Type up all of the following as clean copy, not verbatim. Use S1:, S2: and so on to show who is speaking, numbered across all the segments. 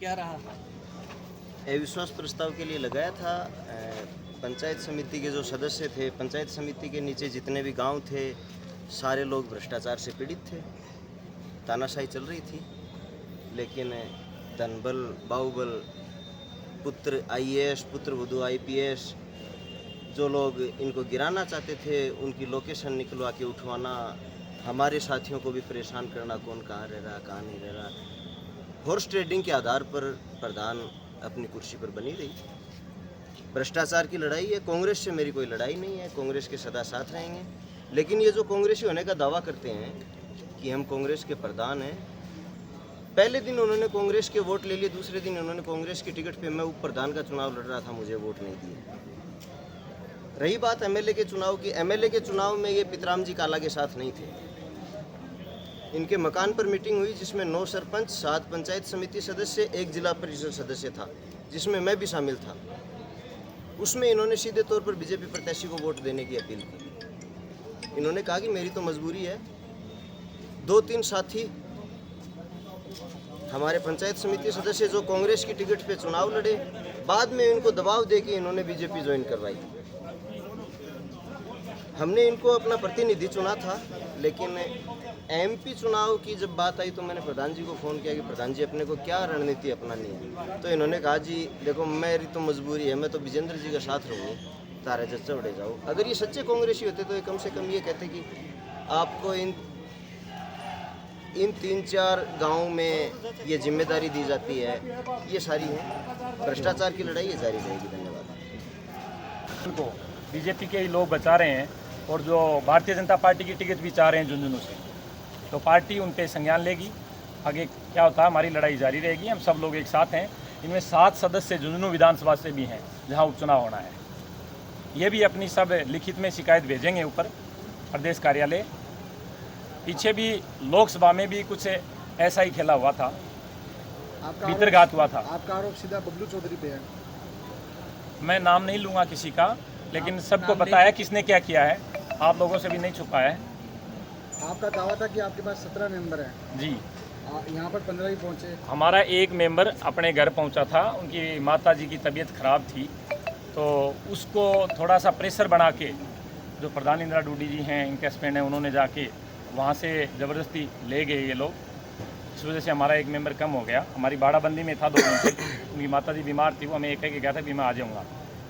S1: क्या रहा?
S2: अविश्वास प्रस्ताव के लिए लगाया था। पंचायत समिति के जो सदस्य थे, पंचायत समिति के नीचे जितने भी गांव थे, सारे लोग भ्रष्टाचार से पीड़ित थे। तानाशाही चल रही थी, लेकिन धनबल, बाहुबल, पुत्र आईएएस, पुत्र वधू आईपीएस, जो लोग इनको गिराना चाहते थे, उनकी लोकेशन निकलवा के उठवाना, हमारे साथियों को भी परेशान करना, कौन कहाँ रह रहा, कहाँ नहीं रह रहा। हॉर्स ट्रेडिंग के आधार पर प्रधान अपनी कुर्सी पर बनी रही। भ्रष्टाचार की लड़ाई है। कांग्रेस से मेरी कोई लड़ाई नहीं है, कांग्रेस के सदा साथ रहेंगे। लेकिन ये जो कांग्रेसी होने का दावा करते हैं कि हम कांग्रेस के प्रधान हैं, पहले दिन उन्होंने कांग्रेस के वोट ले लिए, दूसरे दिन उन्होंने कांग्रेस की टिकट पे मैं उप प्रधान का चुनाव लड़ रहा था, मुझे वोट नहीं दिए। रही बात एमएलए के चुनाव की, एमएलए के चुनाव में ये पितराम जी काला के साथ नहीं थे। इनके मकान पर मीटिंग हुई जिसमें 9 सरपंच, 7 पंचायत समिति सदस्य, 1 जिला परिषद सदस्य था, जिसमें मैं भी शामिल था। उसमें इन्होंने सीधे तौर पर बीजेपी प्रत्याशी को वोट देने की अपील की। इन्होंने कहा कि मेरी तो मजबूरी है। 2-3 साथी हमारे पंचायत समिति सदस्य जो कांग्रेस की टिकट पे चुनाव लड़े, बाद में इनको दबाव दे के इन्होंने बीजेपी ज्वाइन करवाई। हमने इनको अपना प्रतिनिधि चुना था, लेकिन एमपी चुनाव की जब बात आई तो मैंने प्रधान जी को फ़ोन किया कि प्रधान जी अपने को क्या रणनीति अपनानी है। तो इन्होंने कहा जी देखो मेरी तो मजबूरी है, मैं तो विजेंद्र जी का साथ रहूँ, तारे जच्चा उड़े जाओ। अगर ये सच्चे कांग्रेसी होते तो ये कम से कम ये कहते कि आपको इन 3-4 गाँव में ये जिम्मेदारी दी जाती है। ये सारी है भ्रष्टाचार की लड़ाई, ये जारी रहेगी। धन्यवाद।
S3: उनको बीजेपी के ही लोग बचा रहे हैं और जो भारतीय जनता पार्टी की टिकट भी चाह रहे हैं झुंझुनू से, तो पार्टी उन पे संज्ञान लेगी। आगे क्या होता है, हमारी लड़ाई जारी रहेगी। हम सब लोग एक साथ हैं। इनमें 7 सदस्य झुंझुनू विधानसभा से भी हैं जहां उपचुनाव होना है। ये भी अपनी सब लिखित में शिकायत भेजेंगे ऊपर प्रदेश कार्यालय। पीछे भी लोकसभा में भी कुछ ऐसा ही खेला हुआ था, भीतरघात हुआ था।
S4: आपका आरोप सीधा बबलू चौधरी पे है।
S3: मैं नाम नहीं लूँगा किसी का, लेकिन सबको पता है किसने क्या किया है। आप लोगों से भी नहीं छुपा है।
S4: आपका दावा था कि आपके पास 17 मेंबर हैं
S3: जी,
S4: यहाँ पर 15 ही पहुँचे।
S3: हमारा एक मेंबर अपने घर पहुंचा था। उनकी माता जी की तबीयत ख़राब थी, तो उसको थोड़ा सा प्रेशर बना के जो प्रधान इंदिरा डूडी जी हैं, इनके हस्बैंड हैं, उन्होंने जाके वहाँ से ज़बरदस्ती ले गए ये लोग। इस वजह से हमारा एक मेंबर कम हो गया। हमारी बाड़ाबंदी में था 2 दिन से, उनकी माता जी बीमार थी, वो हमें एक गया था कि मैं आ जाऊँगा,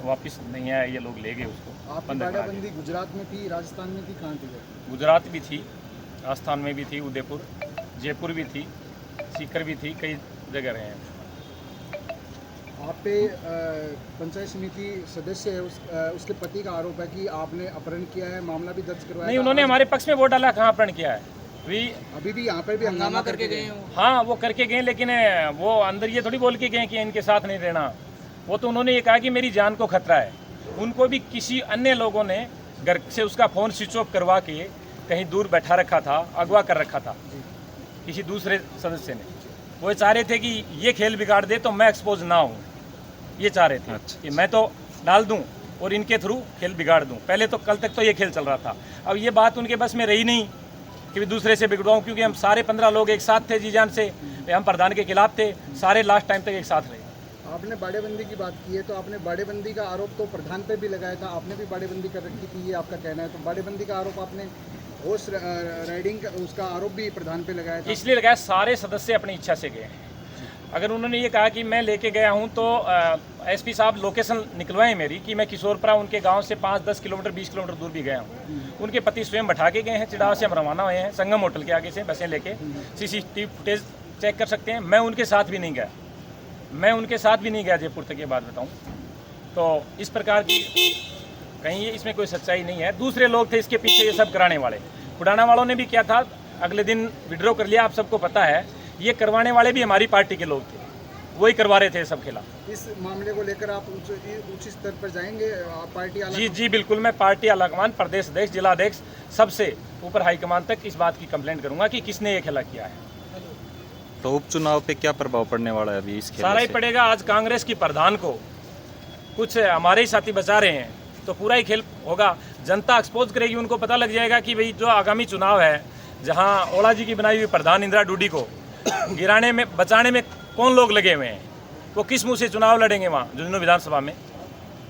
S3: वापस नहीं आया, ये लोग ले गए उसको।
S4: आपकी बाड़ाबंदी गुजरात में थी, राजस्थान में थी, कहाँ थी?
S3: गुजरात भी थी, राजस्थान में भी थी, उदयपुर, जयपुर भी थी, सीकर भी थी, कई जगह रहे हैं।
S4: आप पे पंचायत समिति सदस्य है, उसके पति का आरोप है कि आपने अपहरण किया है, मामला भी दर्ज करवाया।
S3: नहीं, उन्होंने हमारे पक्ष में वोट डाला, कहाँ अपहरण किया है?
S4: अभी भी यहाँ पर भी हंगामा करके गए।
S3: हाँ, वो करके गए, लेकिन वो अंदर ये थोड़ी बोल के गए कि इनके साथ नहीं रहना। वो तो उन्होंने ये कहा कि मेरी जान को खतरा है। उनको भी किसी अन्य लोगों ने घर से उसका फ़ोन स्विच ऑफ करवा के कहीं दूर बैठा रखा था, अगवा कर रखा था किसी दूसरे सदस्य ने। वो चाह रहे थे कि ये खेल बिगाड़ दे तो मैं एक्सपोज ना हूँ, ये चाह रहे थे। कि मैं तो डाल दूँ और इनके थ्रू खेल बिगाड़ दूँ। पहले तो कल तक तो ये खेल चल रहा था। अब ये बात उनके बस में रही नहीं कि दूसरे से बिगड़वाऊँ, क्योंकि हम सारे 15 लोग एक साथ थे जी जान से। हम प्रधान के खिलाफ थे, सारे लास्ट टाइम तक एक साथ रहे।
S4: आपने बाड़ेबंदी की बात की है, तो आपने बाड़ेबंदी का आरोप तो प्रधान पे भी लगाया था, आपने भी बाड़ेबंदी कर रखी थी, ये आपका कहना है। तो बाड़ेबंदी का आरोप आपने हॉर्स राइडिंग का उसका आरोप भी प्रधान पे लगाया था।
S3: इसलिए लगाया, सारे सदस्य अपनी इच्छा से गए हैं। अगर उन्होंने ये कहा कि मैं लेके गया हूँ तो एसपी साहब लोकेशन निकलवाएं मेरी कि मैं किशोरपुरा उनके गांव से 5-10 किलोमीटर 20 किलोमीटर दूर भी गया हूँ। उनके पति स्वयं बैठा के गए हैं। चिड़ाव से हम रवाना हुए हैं, संगम होटल के आगे से बसें लेके। CCTV फुटेज चेक कर सकते हैं। मैं उनके साथ भी नहीं गया, जयपुर तक ये बात बताऊँ तो। इस प्रकार की कहीं इसमें कोई सच्चाई नहीं है। दूसरे लोग थे इसके पीछे ये सब कराने वाले। उड़ाना वालों ने भी किया था, अगले दिन विड्रॉ कर लिया, आप सबको पता है। ये करवाने वाले भी हमारी पार्टी के लोग थे, वही करवा रहे थे सब खेला।
S4: इस मामले को लेकर आप उच्च स्तर पर जाएंगे, पार्टी?
S3: जी बिल्कुल, मैं पार्टी आलाकमान, प्रदेश अध्यक्ष, जिला अध्यक्ष, सबसे ऊपर हाईकमान तक इस बात की कंप्लेंट करूंगा कि किसने ये खेला किया है।
S5: तो उपचुनाव पे क्या प्रभाव पड़ने वाला है अभी इस खेल
S3: सारा ही पड़ेगा। आज कांग्रेस की प्रधान को कुछ हमारे ही साथी बचा रहे हैं, तो पूरा ही खेल होगा। जनता एक्सपोज करेगी, उनको पता लग जाएगा कि भाई जो आगामी चुनाव है, जहां ओला जी की बनाई हुई प्रधान इंदिरा डूडी को गिराने में, बचाने में कौन लोग लगे हुए हैं, वो किस मुंह से चुनाव लड़ेंगे वहाँ झुंझुनू विधानसभा में,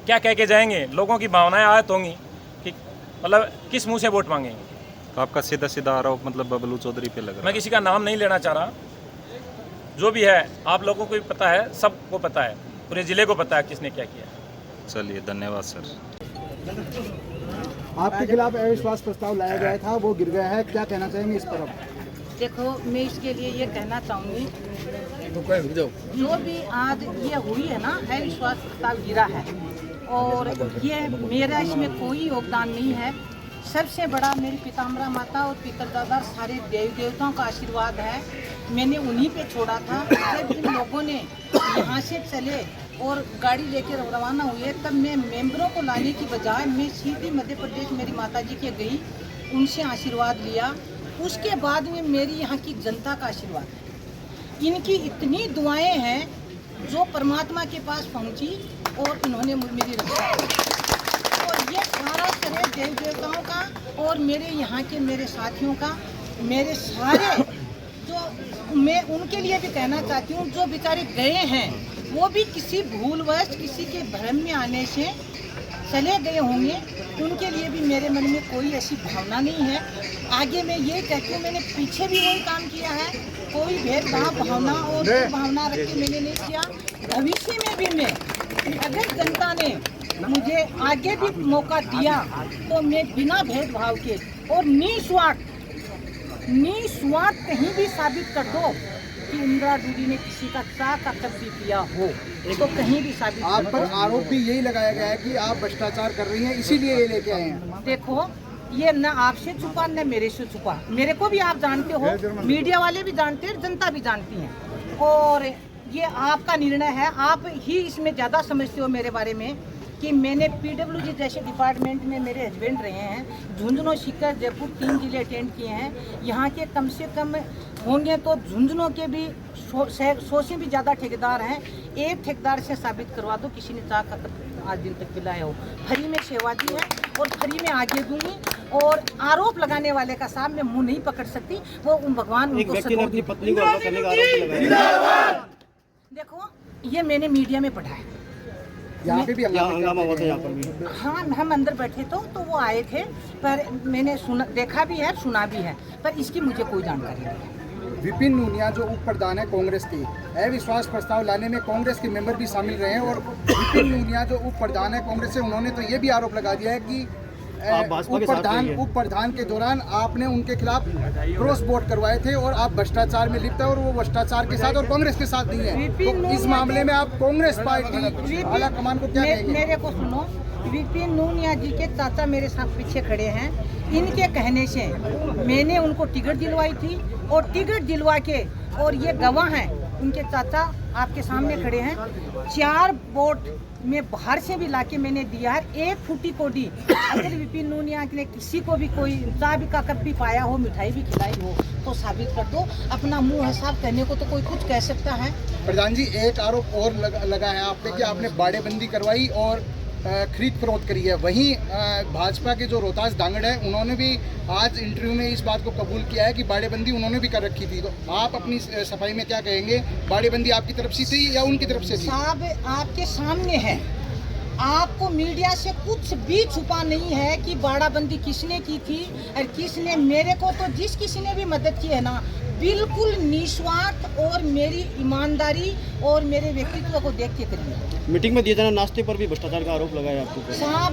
S3: क्या कह के जाएंगे, लोगों की भावनाएं आहत होंगी कि मतलब किस मुंह से वोट मांगेंगे।
S5: तो आपका सीधा सीधा आरोप मतलब बबलू चौधरी पे लगा।
S3: मैं किसी का नाम नहीं लेना चाह रहा, जो भी है आप लोगों को भी पता है, सबको पता है, पूरे ज़िले को पता है किसने क्या किया।
S5: चलिए धन्यवाद सर।
S4: आपके खिलाफ अविश्वास प्रस्ताव लाया गया था, वो गिर गया है, क्या कहना चाहेंगे इस पर आप?
S1: देखो, मैं इसके लिए ये कहना चाहूँगी, जो भी आज ये हुई है ना, अविश्वास प्रस्ताव गिरा है और ये मेरा इसमें कोई योगदान नहीं है। सबसे बड़ा मेरी पिताम्बरा माता और पितरदादा सारे देवी देवताओं का आशीर्वाद है। मैंने उन्हीं पे छोड़ा था। जब इन लोगों ने यहाँ से चले और गाड़ी लेकर रवाना हुए, तब मैं मेंबरों को लाने की बजाय मैं सीधी मध्य प्रदेश मेरी माता जी के गई, उनसे आशीर्वाद लिया। उसके बाद में मेरी यहाँ की जनता का आशीर्वाद है। इनकी इतनी दुआएं हैं जो परमात्मा के पास पहुँची और इन्होंने मेरी रक्षा की। और ये सारा श्रेय देव देवताओं का और मेरे यहाँ के मेरे साथियों का, मेरे सारे जो मैं उनके लिए भी कहना चाहती हूँ, जो बेचारे गए हैं वो भी किसी भूलवश किसी के भ्रम में आने से चले गए होंगे, उनके लिए भी मेरे मन में कोई ऐसी भावना नहीं है। आगे मैं ये कहती हूँ, मैंने पीछे भी वही काम किया है, कोई भेदभाव भावना और भावना रख के मैंने नहीं किया। भविष्य में भी मैं, अगर जनता ने मुझे आगे भी मौका दिया तो मैं बिना भेदभाव के और निस्वार्थ कहीं भी साबित कर दो कि इंदिरा दीदी ने किसी का चा का कभी पिया हो, तो कहीं भी साबित
S4: आप पर आरोप भी यही लगाया गया है कि आप भ्रष्टाचार कर रही हैं, इसीलिए ये लेके आए हैं।
S1: देखो, ये न आपसे छुपा न मेरे से छुपा, मेरे को भी आप जानते हो, मीडिया वाले भी जानते हैं, जनता भी जानती है, और ये आपका निर्णय है। आप ही इसमें ज़्यादा समझते हो मेरे बारे में कि मैंने पीडब्ल्यूडी जैसे डिपार्टमेंट में मेरे हस्बैंड रहे हैं। झुंझुनू, सीकर, जयपुर 3 जिले अटेंड किए हैं। यहाँ के कम से कम होंगे तो झुंझुनू के भी 100 से भी ज़्यादा ठेकेदार हैं। एक ठेकेदार से साबित करवा दो किसी ने चाह का आज दिन तक पिलाया हो। फ्री में सेवा दी है और फ्री में आगे दूंगी। और आरोप लगाने वाले का साहब मैं मुंह नहीं पकड़ सकती, वो भगवान उनको
S6: अपनी पत्नी को हत्या करने का आरोप लगाया।
S1: देखो, ये मैंने मीडिया में पढ़ा है।
S4: यहाँ पे भी
S6: हंगामा हुआ था यहाँ पर भी।
S1: हाँ, हम अंदर बैठे तो वो आए थे, पर मैंने सुना, देखा भी है, सुना भी है, पर इसकी मुझे कोई जानकारी नहीं है।
S4: विपिन नूनिया जो उप प्रधान है कांग्रेस के, अविश्वास प्रस्ताव लाने में कांग्रेस के मेंबर भी शामिल रहे हैं। और विपिन नूनिया जो उप प्रधान है कांग्रेस से, उन्होंने तो ये भी आरोप लगा दिया है कि उप प्रधान के दौरान आपने उनके खिलाफ क्रॉस वोट करवाए थे और आप भ्रष्टाचार में लिप्त है, और वो भ्रष्टाचार के साथ और कांग्रेस के साथ नहीं है। तो इस मामले में आप कांग्रेस पार्टी आला कमान को क्या कहेंगे?
S1: मेरे को सुनो, विपिन नूनिया जी के चाचा मेरे साथ पीछे खड़े हैं। इनके कहने से मैंने उनको टिकट दिलवाई थी, और टिकट दिलवा के, और ये गवाह हैं, उनके चाचा आपके सामने खड़े हैं। 4 वोट में बाहर से भी लाके मैंने दिया है। 1 फूटी कोडी अगर विपिन नूनिया ने किसी को भी कोई चाय भी का कप भी पाया हो, मिठाई भी खिलाई हो, तो साबित कर दो। अपना मुंह है साफ करने को तो कोई कुछ कह सकता है।
S4: प्रधान जी, एक आरोप और लगा है आप पे कि आपने बाड़ेबंदी करवाई और खरीद फरोख्त करी है। वहीं भाजपा के जो रोहतास दांगड़ है, उन्होंने भी आज इंटरव्यू में इस बात को कबूल किया है कि बाड़ेबंदी उन्होंने भी कर रखी थी। तो आप अपनी सफाई में क्या कहेंगे? बाड़ेबंदी आपकी तरफ से थी या उनकी तरफ से थी?
S1: साहब, आपके सामने है, आपको मीडिया से कुछ भी छुपा नहीं है कि बाड़ाबंदी किसने की थी और किसने। मेरे को तो जिस किसी ने भी मदद की है ना, बिल्कुल निस्वार्थ और मेरी ईमानदारी और मेरे व्यक्तित्व को देख के करिए।
S6: मीटिंग में दिए जाना नाश्ते पर भी भ्रष्टाचार का आरोप लगाया आपको।
S1: साहब,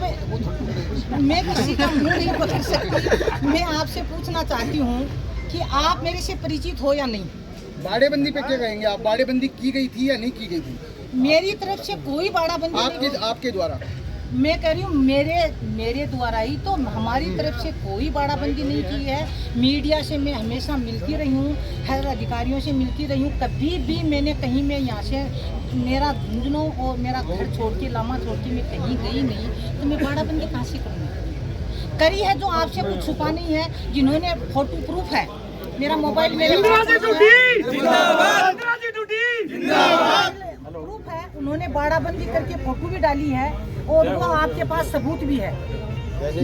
S1: मैं किसी का मुंह नहीं पकड़ सकती। मैं आपसे पूछना चाहती हूँ कि आप मेरे से परिचित हो या नहीं?
S4: बाड़ेबंदी पे क्या कहेंगे आप? बाड़ेबंदी की गई थी या नहीं की गई थी?
S1: मेरी तरफ से कोई बाड़ाबंदी नहीं।
S4: आपके द्वारा?
S1: मैं कह रही हूँ मेरे द्वारा ही, तो हमारी तरफ से कोई बाड़ाबंदी नहीं की है। मीडिया से मैं हमेशा मिलती रही हूँ, हर अधिकारियों से मिलती रही हूँ। कभी भी मैंने कहीं में यहाँ से मेरा झुंझुनू और मेरा घर छोड़ के, लामा छोड़ के मैं कहीं गई नहीं, तो मैं बाड़ाबंदी कहाँ से करूँगी? करी है जो आपसे कुछ छुपा नहीं है। जिन्होंने फोटो प्रूफ है, मेरा मोबाइल मेरे प्रूफ है, उन्होंने बाड़ाबंदी करके फोटो भी डाली है और वो आपके पास सबूत भी है।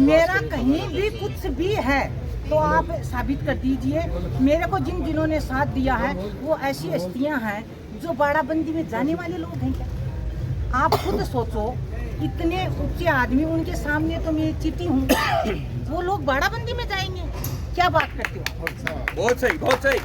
S1: मेरा कहीं भी कुछ भी है तो आप साबित कर दीजिए। मेरे को जिन्होंने साथ दिया है वो ऐसी हस्तियां हैं जो बाड़ाबंदी में जाने वाले लोग हैं क्या? आप खुद सोचो, इतने ऊंचे आदमी, उनके सामने तो मैं चीटी हूँ, वो लोग बाड़ाबंदी में जाएंगे? क्या बात करते हो?
S3: बहुत सही, बहुत सही।